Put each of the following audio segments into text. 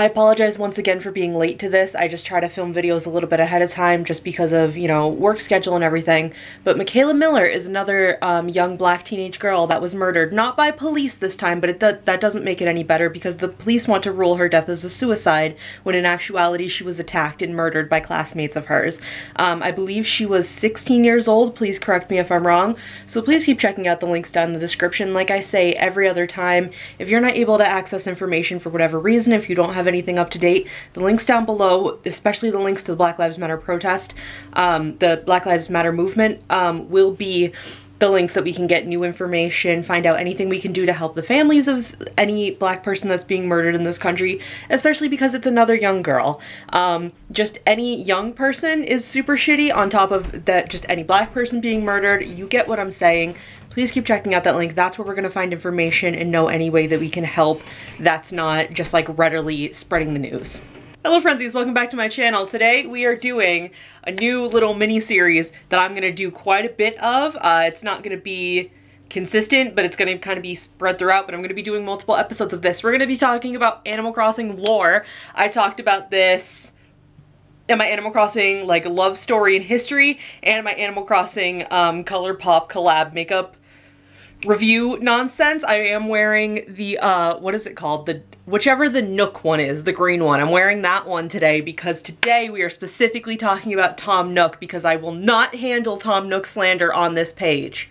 I apologize once again for being late to this. I just try to film videos a little bit ahead of time just because of, you know, work schedule and everything. But Michaela Miller is another young black teenage girl that was murdered. Not by police this time, but that doesn't make it any better because the police want to rule her death as a suicide when in actuality she was attacked and murdered by classmates of hers. I believe she was 16 years old. Please correct me if I'm wrong. So please keep checking out the links down in the description. Like I say every other time, if you're not able to access information for whatever reason, if you don't have anything up to date, the links down below, especially the links to the Black Lives Matter protest, the Black Lives Matter movement, will be the links that we can get new information, find out anything we can do to help the families of any black person that's being murdered in this country, especially because it's another young girl. Just any young person is super shitty on top of that, just any black person being murdered. You get what I'm saying. Please keep checking out that link. That's where we're going to find information and know any way that we can help that's not just like readily spreading the news. Hello Friendzies, welcome back to my channel. Today we are doing a new little mini-series that I'm going to do quite a bit of. It's not going to be consistent, but it's going to kind of be spread throughout, but I'm going to be doing multiple episodes of this. We're going to be talking about Animal Crossing lore. I talked about this in my Animal Crossing like love story and history and my Animal Crossing ColourPop collab makeup review nonsense. I am wearing the, what is it called? Whichever the Nook one is, the green one. I'm wearing that one today because today we are specifically talking about Tom Nook because I will not handle Tom Nook slander on this page.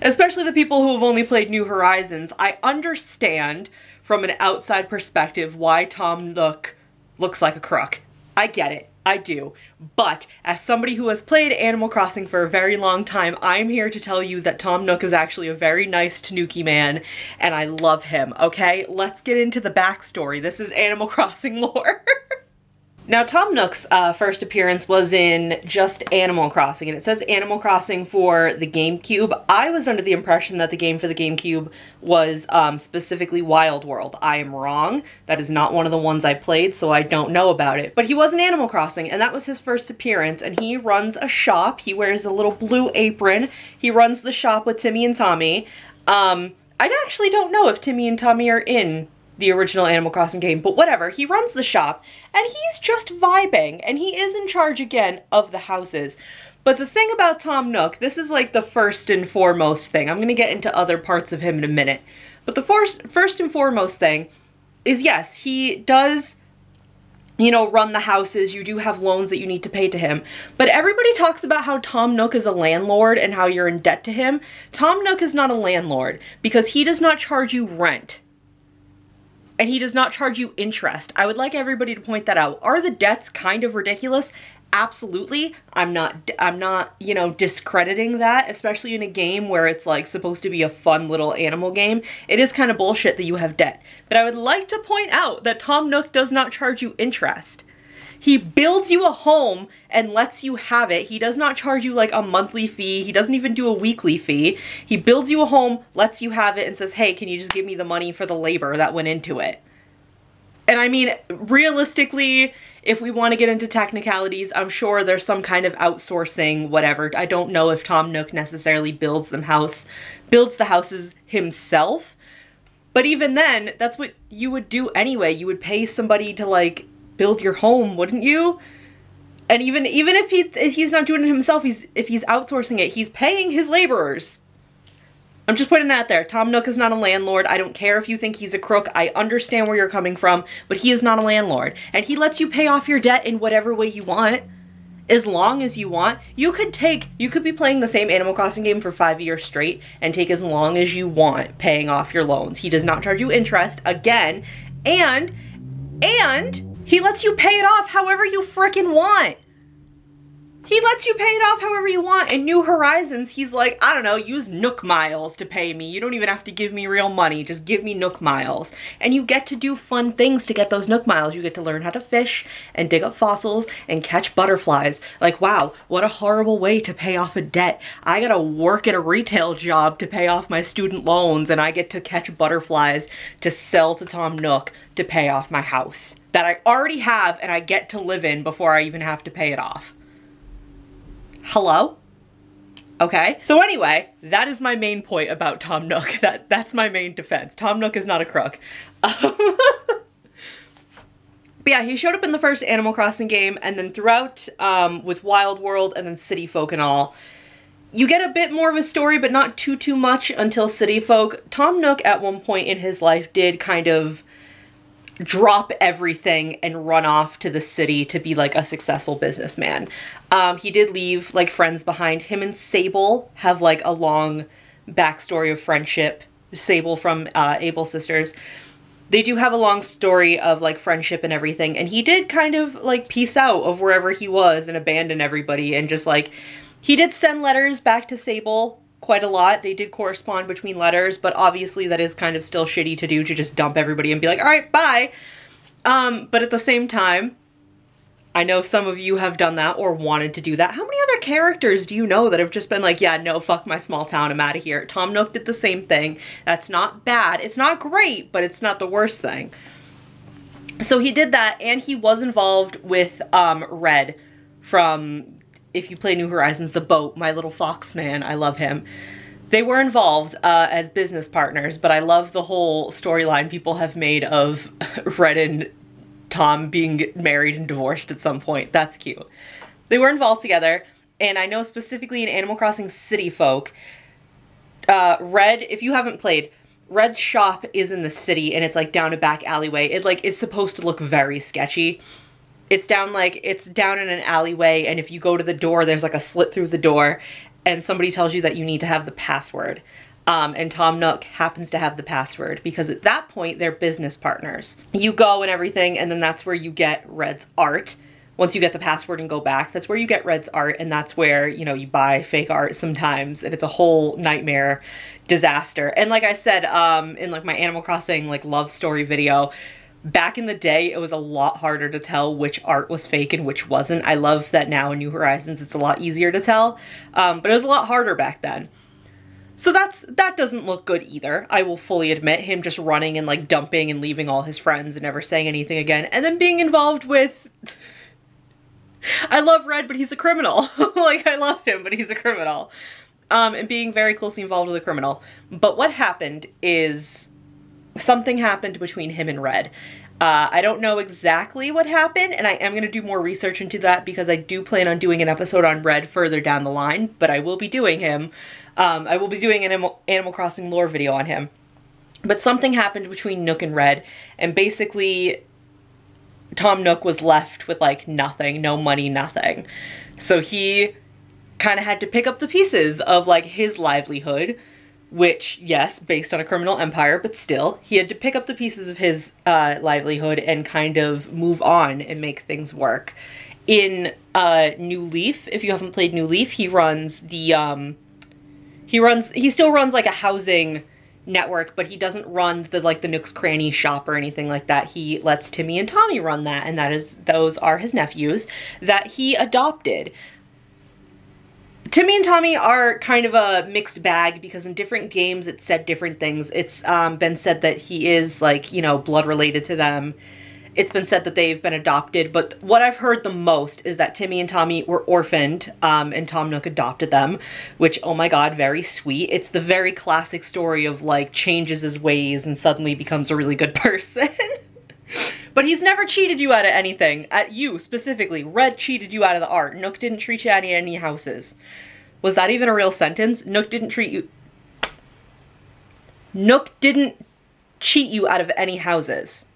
Especially the people who have only played New Horizons. I understand from an outside perspective why Tom Nook looks like a crook. I get it. I do. But as somebody who has played Animal Crossing for a very long time, I'm here to tell you that Tom Nook is actually a very nice Tanuki man, and I love him, okay? Let's get into the backstory. This is Animal Crossing lore. Now, Tom Nook's first appearance was in just Animal Crossing, and it says Animal Crossing for the GameCube. I was under the impression that the game for the GameCube was specifically Wild World. I am wrong. That is not one of the ones I played, so I don't know about it. But he was in Animal Crossing, and that was his first appearance, and he runs a shop. He wears a little blue apron. He runs the shop with Timmy and Tommy. I actually don't know if Timmy and Tommy are in the original Animal Crossing game, but whatever. He runs the shop, and he's just vibing, and he is in charge again of the houses. But the thing about Tom Nook, this is like the first and foremost thing. I'm gonna get into other parts of him in a minute. But the first and foremost thing is, yes, he does, you know, run the houses. You do have loans that you need to pay to him. But everybody talks about how Tom Nook is a landlord and how you're in debt to him. Tom Nook is not a landlord because he does not charge you rent. And he does not charge you interest. I would like everybody to point that out. Are the debts kind of ridiculous? Absolutely. I'm not, you know, discrediting that, especially in a game where it's like supposed to be a fun little animal game. It is kind of bullshit that you have debt. But I would like to point out that Tom Nook does not charge you interest. He builds you a home and lets you have it. He does not charge you like a monthly fee. He doesn't even do a weekly fee. He builds you a home, lets you have it, and says, hey, can you just give me the money for the labor that went into it? And I mean, realistically, if we want to get into technicalities, I'm sure there's some kind of outsourcing, whatever. I don't know if Tom Nook necessarily builds the houses himself. But even then, that's what you would do anyway. You would pay somebody to like build your home, wouldn't you? And even if he's not doing it himself, if he's outsourcing it, he's paying his laborers. I'm just putting that there. Tom Nook is not a landlord. I don't care if you think he's a crook. I understand where you're coming from, but he is not a landlord. And he lets you pay off your debt in whatever way you want, as long as you want. You could be playing the same Animal Crossing game for 5 years straight and take as long as you want paying off your loans. He does not charge you interest, again, and he lets you pay it off however you frickin' want. He lets you pay it off however you want. In New Horizons, he's like, I don't know, use Nook miles to pay me. You don't even have to give me real money. Just give me Nook miles. And you get to do fun things to get those Nook miles. You get to learn how to fish and dig up fossils and catch butterflies. Like, wow, what a horrible way to pay off a debt. I gotta work at a retail job to pay off my student loans, and I get to catch butterflies to sell to Tom Nook to pay off my house that I already have and I get to live in before I even have to pay it off. Hello? Okay? So anyway, that is my main point about Tom Nook. That's my main defense. Tom Nook is not a crook. But yeah, he showed up in the first Animal Crossing game, and then throughout with Wild World and then City Folk and all, you get a bit more of a story, but not too much until City Folk. Tom Nook at one point in his life did kind of drop everything and run off to the city to be like a successful businessman. He did leave like friends behind. Him and Sable have like a long backstory of friendship. Sable from Able Sisters. They do have a long story of like friendship and everything, and he did kind of like peace out of wherever he was and abandon everybody, and just like, he did send letters back to Sable quite a lot. They did correspond between letters, but obviously that is kind of still shitty to do, to just dump everybody and be like, all right, bye. But at the same time, I know some of you have done that or wanted to do that. How many other characters do you know that have just been like, yeah, no, fuck my small town, I'm out of here? Tom Nook did the same thing. That's not bad. It's not great, but it's not the worst thing. So he did that, and he was involved with Red from, if you play New Horizons, the boat, My Little Fox Man, I love him. They were involved as business partners, but I love the whole storyline people have made of Red and Tom being married and divorced at some point. That's cute. They were involved together, and I know specifically in Animal Crossing City Folk, Red, if you haven't played, Red's shop is in the city, and it's like down a back alleyway. It like is supposed to look very sketchy. It's down in an alleyway, and if you go to the door, there's like a slit through the door, and somebody tells you that you need to have the password. And Tom Nook happens to have the password, because at that point, they're business partners. You go and everything, and then that's where you get Red's art. Once you get the password and go back, that's where you get Red's art, and that's where, you know, you buy fake art sometimes, and it's a whole nightmare disaster. And like I said, in like my Animal Crossing like love story video, back in the day, it was a lot harder to tell which art was fake and which wasn't. I love that now in New Horizons, it's a lot easier to tell, but it was a lot harder back then. So that doesn't look good either. I will fully admit, him just running and like dumping and leaving all his friends and never saying anything again, and then being involved with... I love Red, but he's a criminal. Like, I love him, but he's a criminal. And being very closely involved with a criminal. But what happened is something happened between him and Red. I don't know exactly what happened, and I am going to do more research into that, because I do plan on doing an episode on Red further down the line, but I will be doing him. I will be doing an Animal Crossing lore video on him. But something happened between Nook and Red, and basically Tom Nook was left with like nothing, no money, nothing. So he kind of had to pick up the pieces of like his livelihood, which, yes, based on a criminal empire, but still, he had to pick up the pieces of his livelihood and kind of move on and make things work. In New Leaf, if you haven't played New Leaf, he runs the, he still runs like a housing network, but he doesn't run the like the Nook's Cranny shop or anything like that. He lets Timmy and Tommy run that, and those are his nephews that he adopted. Timmy and Tommy are kind of a mixed bag, because in different games it said different things. It's been said that he is like, you know, blood related to them. It's been said that they've been adopted, but what I've heard the most is that Timmy and Tommy were orphaned, and Tom Nook adopted them, which, oh my god, very sweet. It's the very classic story of, like, changes his ways and suddenly becomes a really good person. But he's never cheated you out of anything. At you, specifically. Red cheated you out of the art. Nook didn't treat you out of any houses. Was that even a real sentence? Nook didn't treat you... Nook didn't cheat you out of any houses.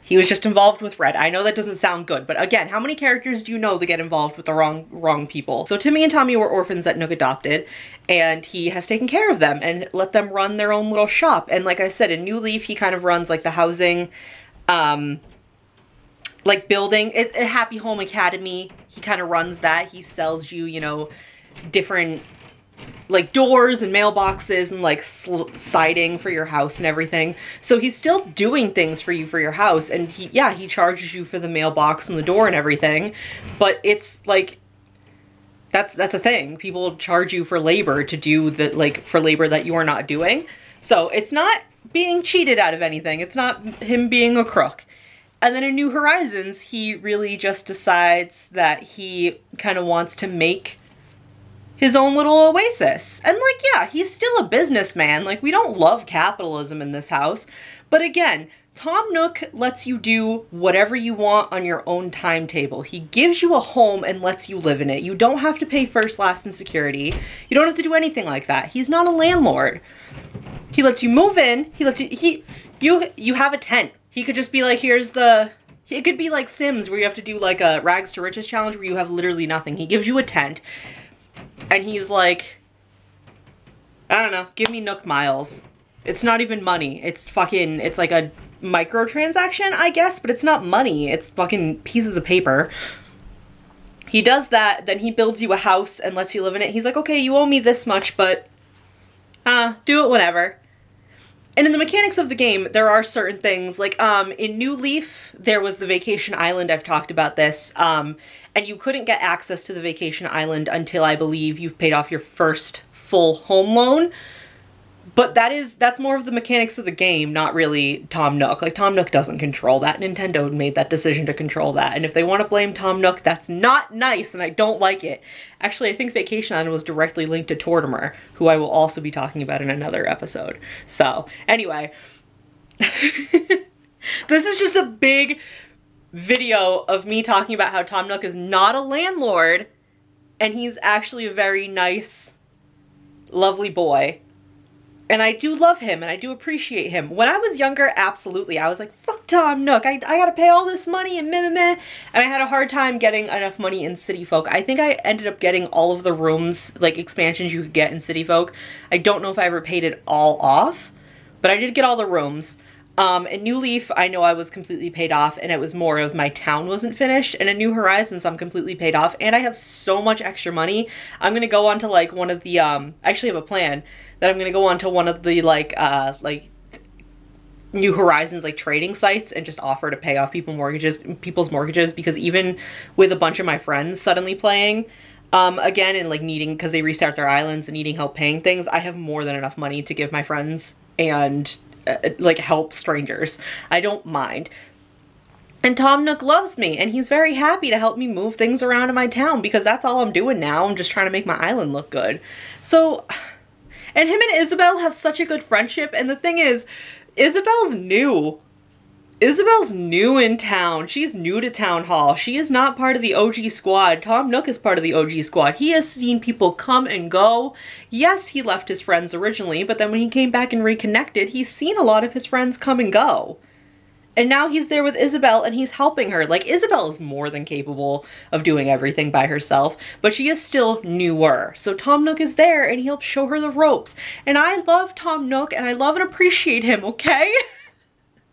He was just involved with Red. I know that doesn't sound good, but again, how many characters do you know that get involved with the wrong people? So Timmy and Tommy were orphans that Nook adopted, and he has taken care of them and let them run their own little shop. And like I said, in New Leaf, he kind of runs like the housing, like building, a Happy Home Academy. He kind of runs that. He sells you, you know, different like doors and mailboxes and like siding for your house and everything. So he's still doing things for you for your house, and he charges you for the mailbox and the door and everything, but it's like that's a thing. People charge you for labor to do the for labor that you are not doing. So it's not being cheated out of anything. It's not him being a crook. And then in New Horizons, he really just decides that he kind of wants to make his own little oasis. And like, yeah, he's still a businessman. Like, we don't love capitalism in this house. But again, Tom Nook lets you do whatever you want on your own timetable. He gives you a home and lets you live in it. You don't have to pay first, last, and security. You don't have to do anything like that. He's not a landlord. He lets you move in. He lets you have a tent. He could just be like, here's the... It could be like Sims, where you have to do like a rags to riches challenge where you have literally nothing. He gives you a tent. And he's like, I don't know, give me Nook miles. It's not even money. It's like a microtransaction, I guess, but it's not money. It's fucking pieces of paper. He does that, then he builds you a house and lets you live in it. He's like, okay, you owe me this much, but do it whenever. And in the mechanics of the game, there are certain things, like in New Leaf, there was the vacation island. I've talked about this, and you couldn't get access to the vacation island until I believe you've paid off your first full home loan. But that's more of the mechanics of the game, not really Tom Nook. Like, Tom Nook doesn't control that. Nintendo made that decision to control that. And if they want to blame Tom Nook, that's not nice, and I don't like it. Actually, I think Vacation Island was directly linked to Tortimer, who I will also be talking about in another episode. So, anyway. This is just a big video of me talking about how Tom Nook is not a landlord, and he's actually a very nice, lovely boy. And I do love him, and I do appreciate him. When I was younger, absolutely. I was like, fuck Tom Nook. I gotta pay all this money and meh, meh, meh. And I had a hard time getting enough money in City Folk. I think I ended up getting all of the rooms, like expansions you could get in City Folk. I don't know if I ever paid it all off, but I did get all the rooms. In New Leaf, I know I was completely paid off, and it was more of my town wasn't finished. And in New Horizons, I'm completely paid off, and I have so much extra money. I'm gonna go on to like one of the, I actually have a plan that I'm gonna go on to one of the like New Horizons like trading sites and just offer to pay off people's mortgages, because even with a bunch of my friends suddenly playing again and like needing, because they restart their islands and needing help paying things, I have more than enough money to give my friends and like help strangers. I don't mind. And Tom Nook loves me, and he's very happy to help me move things around in my town, because that's all I'm doing now. I'm just trying to make my island look good. So, and him and Isabelle have such a good friendship, and the thing is, Isabelle's new. Isabelle's new in town. She's new to Town Hall. She is not part of the OG squad. Tom Nook is part of the OG squad. He has seen people come and go. Yes, he left his friends originally, but then when he came back and reconnected, he's seen a lot of his friends come and go. And now he's there with Isabelle, and he's helping her. Like, Isabelle is more than capable of doing everything by herself, but she is still newer. So Tom Nook is there, and he helps show her the ropes. And I love Tom Nook, and I love and appreciate him, okay?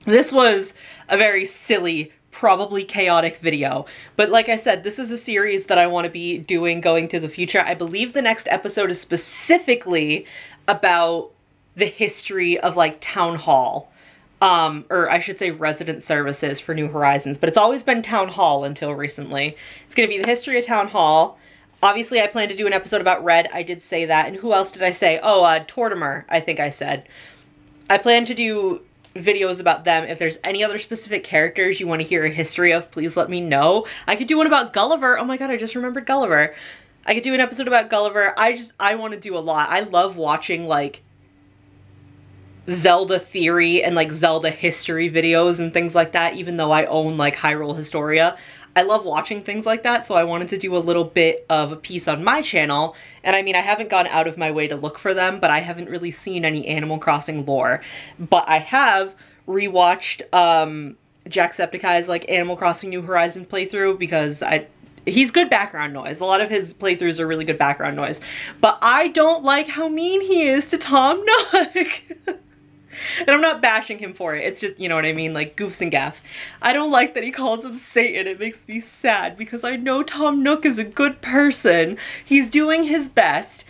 This was a very silly, probably chaotic video. But like I said, this is a series that I want to be doing going through the future. I believe the next episode is specifically about the history of like Town Hall. Or I should say resident services for New Horizons, but it's always been Town Hall until recently. It's going to be the history of Town Hall. Obviously, I plan to do an episode about Red. I did say that. And who else did I say? Oh, Tortimer, I think I said. I plan to do videos about them. If there's any other specific characters you want to hear a history of, please let me know. I could do one about Gulliver. Oh my god, I just remembered Gulliver. I could do an episode about Gulliver. I want to do a lot. I love watching, like, Zelda theory and, like, Zelda history videos and things like that, even though I own, like, Hyrule Historia. I love watching things like that, so I wanted to do a little bit of a piece on my channel. And I mean, I haven't gone out of my way to look for them, but I haven't really seen any Animal Crossing lore. But I have rewatched Jacksepticeye's like Animal Crossing New Horizons playthrough, because he's good background noise. A lot of his playthroughs are really good background noise. But I don't like how mean he is to Tom Nook. And I'm not bashing him for it. It's just, you know what I mean? Like, goofs and gaffs. I don't like that he calls him Satan. It makes me sad, because I know Tom Nook is a good person. He's doing his best.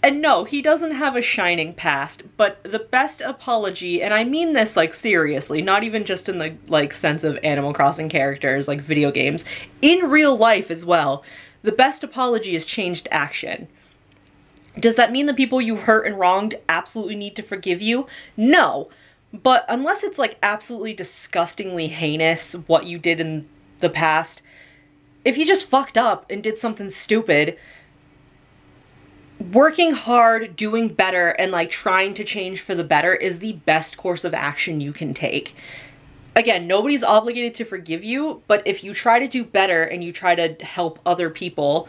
And no, he doesn't have a shining past, but the best apology, and I mean this, like, seriously, not even just in the, like, sense of Animal Crossing characters, like video games, in real life as well, the best apology is changed action. Does that mean the people you hurt and wronged absolutely need to forgive you? No. But unless it's like absolutely disgustingly heinous what you did in the past, if you just fucked up and did something stupid, working hard, doing better, and like trying to change for the better is the best course of action you can take. again, nobody's obligated to forgive you, but if you try to do better and you try to help other people,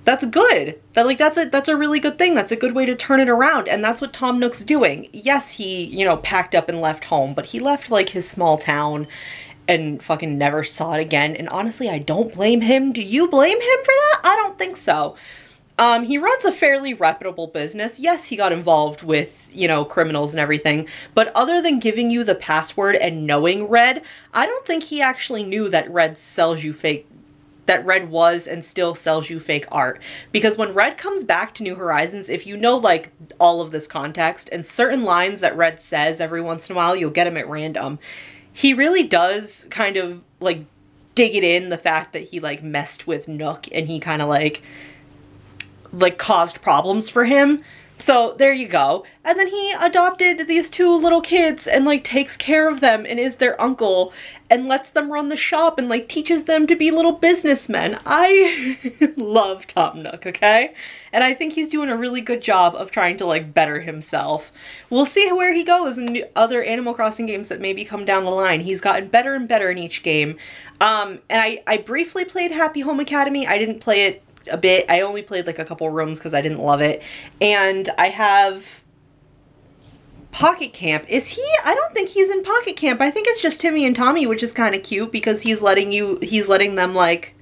that's good. That's a really good thing. That's a good way to turn it around, and that's what Tom Nook's doing. Yes, he, you know, packed up and left home, but he left like his small town and fucking never saw it again. And honestly, I don't blame him. Do you blame him for that? I don't think so. He runs a fairly reputable business. Yes, he got involved with, you know, criminals and everything, but other than giving you the password and knowing Red, I don't think he actually knew that Red was and still sells you fake art. Because when Red comes back to New Horizons, if you know like all of this context and certain lines that Red says every once in a while, you'll get him at random. He really does kind of like dig it in, the fact that he like messed with Nook and he kind of like caused problems for him. So there you go. And then he adopted these two little kids and like takes care of them and is their uncle and lets them run the shop and like teaches them to be little businessmen. I love Tom Nook, okay? And I think he's doing a really good job of trying to like better himself. We'll see where he goes in other Animal Crossing games that maybe come down the line. He's gotten better and better in each game. And I briefly played Happy Home Academy. I didn't play it a bit. I only played like a couple rooms because I didn't love it. And I have Pocket Camp. Is he? I don't think he's in Pocket Camp. I think it's just Timmy and Tommy, which is kind of cute because he's letting them like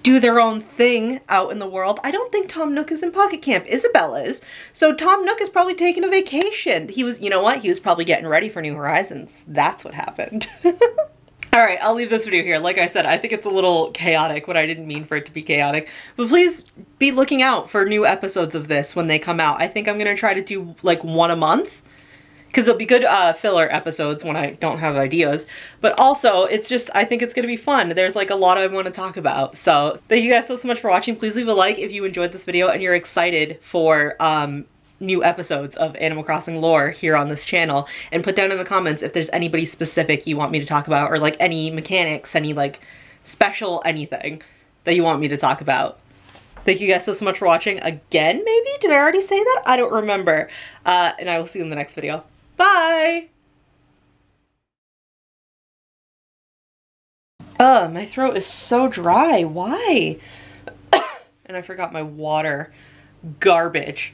do their own thing out in the world. I don't think Tom Nook is in Pocket Camp. Isabella is. So Tom Nook is probably taking a vacation. He was, you know what? He was probably getting ready for New Horizons. That's what happened. Alright, I'll leave this video here. Like I said, I think it's a little chaotic when I didn't mean for it to be chaotic. But please be looking out for new episodes of this when they come out. I think I'm going to try to do like one a month. Because they'll be good filler episodes when I don't have ideas. But also, it's just, I think it's going to be fun. There's like a lot I want to talk about. So thank you guys so much for watching. Please leave a like if you enjoyed this video and you're excited for new episodes of Animal Crossing lore here on this channel, and put down in the comments if there's anybody specific you want me to talk about, or like any mechanics, any like special anything that you want me to talk about. Thank you guys so much for watching again, maybe? Did I already say that? I don't remember. And I will see you in the next video. Bye! My throat is so dry. Why? And I forgot my water. Garbage.